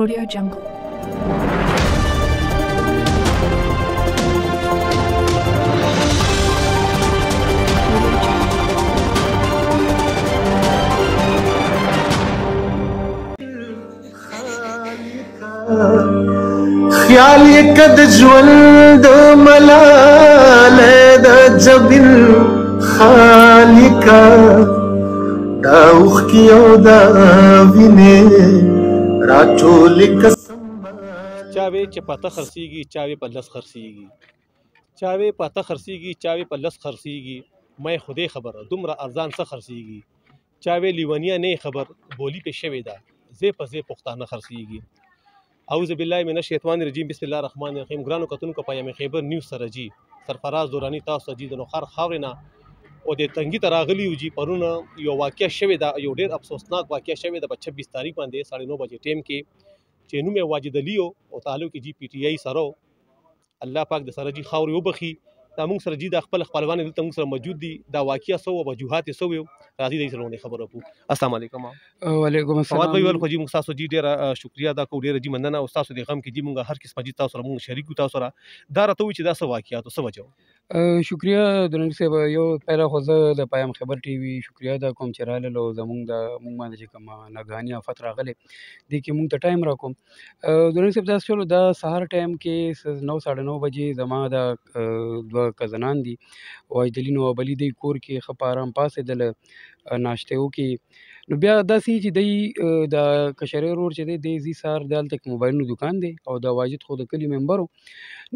Audio Jungle. خیال یک د ژوند ملاله د جبین خالقا دا اوښکې او دا وینې راټول چاوي چې پته خرڅيږي چاوي په لس خرڅيږي چاوي پته خرڅيږي چاوي په لس خرڅيږي مې خوده خبره دومره ارزان څه خرڅيږي چاوي لیونیا نه خبر بولی په شوي دا زه په زه پښتانه خرڅيږي اعوذ بالله من الشیطان الرجیم بسم الله الرحمن الرحیم ګرانو کتونکو پایم خیبر نیوز سره جی سرفراز دورانی تاسو جی د نوخر خاورنا او د تنګی تراغلی جی پرونه یو واقعیا شوی دا یو ډیر افسوسناک واقعیا شوی دا په 26 تاریخ باندې 9:30 بجې ټیم کې چې نوم یې واجد علی او تعلق کې جی پی ټی آی سره الله پاک د سره جی خاوري وبخي دا موږ سره جی د خپل خپلوان دلته موږ سره موجود دي دا واقعیا سو او وجوهات سو راځي د سره خبرو کو السلام علیکم وعلیکم السلام سواد ویل خو جی موږ تاسو جی ډیر شکریا دا کو ډیر جی مننه او تاسو د غم کې جی موږ هر قسم جی تاسو سره موږ شریک تاسو سره دا راته وي چې دا څه واقعیات څه وجو شکریا درنګ صاحب یو پیدا خو زه د پایم خبر ټي وي شکریا دا کوم چې رااله لو زمونږ د مونږ باندې چې کوم ناګهاني افت راغلی دي کې مونږ ته ټایم راکوم درنګ صاحب دا شلو دا سهار ټایم کې 9:30 بجې زما د دوه کزنان دي واجدلین او بلی دی کور کې خپارم پاسې دل ناشته وکي نو بیا داسې چې دی د کشرې رور چې دی د زی سار دالته موبایلونو دکان دی او د واجد خو د کلی ممبرو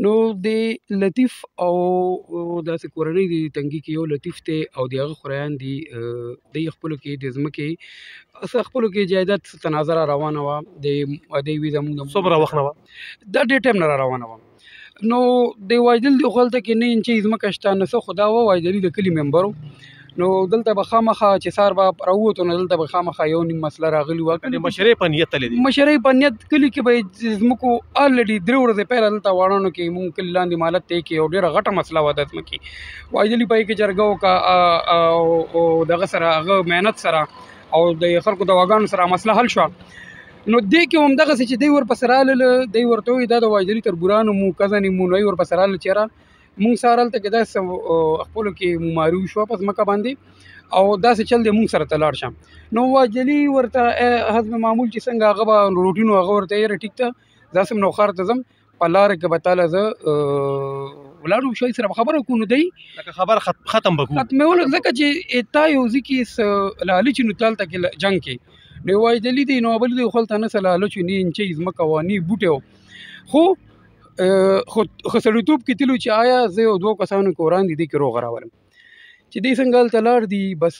نو د لطیف او داسې کورنۍ دی تنګي کې یو لطیف ته او د هغه خوريان دي د خپل کې د ځمکې خپل کې جایداد تناظر روانه و د وی زموږ صبر وخت نه دا ډېر ټایم نه روانه و نو د واجدل د خپلته کې نه انچې ځمکه شته نه خدا و واجدل د کلی ممبرو نو دلته به خامخه چې سار به راووتو نو دلته به خامخه یو نیم مسله راغلی و د مشرې په نیت تللی دي مشرې په نیت کلی کې به زمکو الریډي درې ورځې پهله دلته واړانو کې مونږ کلی لاندې مالت ته کې او ډېره غټه مسله وه د ځمکې واجدلي پای کې جرګه وکړه او دغه سره هغه محنت سره او د خلکو د دواګانو سره مسله حل شوه نو دې کې هم دغسې چې دی ورپسې راغله دی ورته وایي دا د واجدلي تربورانو مو کزنې مو نوی ورپسې راغله چېرې مونږ سره هلته کې داسې خپلو کې مماري وشوه په ځمکه باندې او داسې چل دی مونږ سره ته لاړ شه نو واجدلي ورته حسب معمول چې څنګه هغه به روټین هغه ورته یاره ټیک ته زه هم نوخار ته ځم په لاره کې به تاله زه ولاړو شوی سره خبره وکړو نو دی لکه خبر ختم بکو ختمول ځکه چې تا یو ځکه لالي چې نو تالته کې جنگ کې نو واجدلي دی نو بل دی خپل ته نه سلاله چې نه انچې ځمکه وانی بوټو خو سړیتوب کې تلو چې آیا زه یو دوه کسانو کې وړاندې دي کې روغ راولم چې دې څنګه هلته لاړ دي بس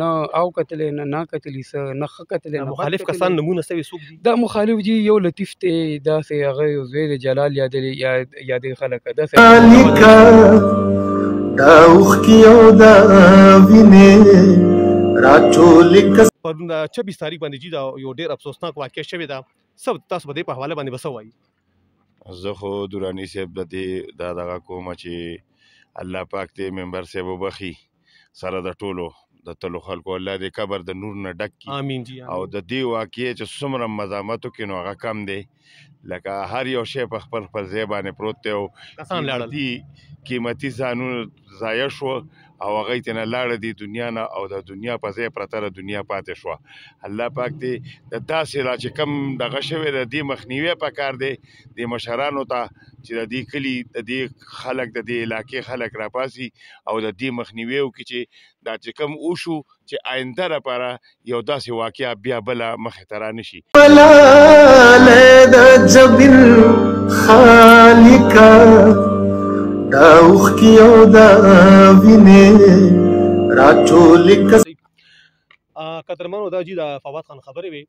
نه او کتلې نه کتلې څه نه ښه کتلې نه مخالف کسان نمونه سوي څوک دي دا مخالف جي یو لطیف ته داسې هغه یو زوی د جلال یادې خلک داسې خالقا دا اوښکې او دا وینې راټول په 26 تاریخ باندې جی دا یو ډیر افسوسناک واقعیا شوی دا سب تاسو به په حواله باندې بسوي زه خو دورانی صاحب د دې دا دغه کومه چې الله پاک دې ممبر صاحب وبخي سره د ټولو د تلو خلکو الله دې قبر د نور نه ډک کړي امين جی او د دې واقعې چې څومره مزامتو کې نو هغه کم دی لکه هر یو شی په خپل ځای باندې پروت دی او کسان لاړل قیمتي ځانونه ضایع شو او هغه ته نه لاړه دی دنیا نه او د دنیا په ځای پرته دنیا پاتې شو الله پاک دې د داسې را چې کم دغه شوی د دې مخنیوي پکار دی د مشرانو ته چې د دې کلی د دې خلک د دې علاقې خلک راپاسي او د دې مخنیوي وکړي چې دا چې کم وشو چې آینده لپاره یو داسې واقعیا بیا بله مخې ته رانشي ملاله د جبین خالقا دا اوښکې او دا وینې راټول قدرمنو دا جی دا فواد خان خبرې وي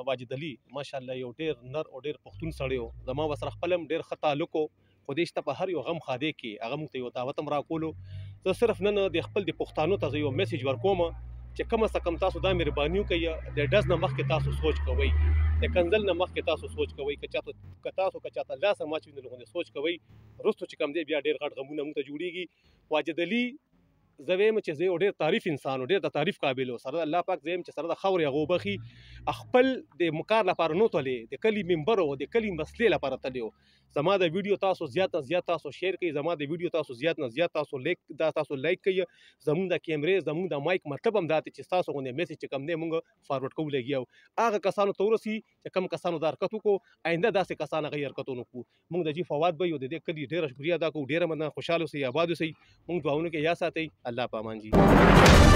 واجد علي ماشاءالله یو ډیر نر او ډیر پښتون سړی و زما وسره خپلم ډیر ښه تعلق و خو دې شته په هر یو غم خاده کې هغه موږ ته یو دعوت هم راکولو زه صرف نن د خپل د پښتانو ته یو میسج ورکوم چې کم از کم تاسو دا مهرباني وکړئ د ډز نه مخکې تاسو سوچ کوئ د کنځل نه مخکې تاسو سوچ کوئ که چاته لاس ماچوي نو سوچ کوئ وروسته چې کم دی بیا ډېر غټ غمونه موږ ته جوړېږي واجد علي زه وایم چې زه یو ډېر تعریف انسان و، ډېر د تعریف قابل و. سره الله پاک زه یم چې سره د خاورې هغه وبخي خپل د مکار لپاره نه تلې، د کلي ممبر و، د کلي مسلې لپاره تللی و. زما د ویډیو تاسو زیات نه زیات تاسو شیر کړئ، زما د ویډیو تاسو زیات نه زیات تاسو لایک کړئ. زمونږ د کیمرې زمونږ د مایک مطلب هم دا دی چې ستاسو غوندې میسج چې کوم دی مونږ فارورډ کوو لګیا یو هغه کسانو ته ورسي چې کوم کسانو دا حرکت وکړو، آینده داسې کسان هغه حرکتونه وکړو. مونږ د جي فواد بھائی او د دې کلي ډېره شکریه ادا کوو. ډېره مننه، خوشحاله اوسئ، اباد اوسئ. مونږ دعاونه کې یا ساتئ. الله په امان جي.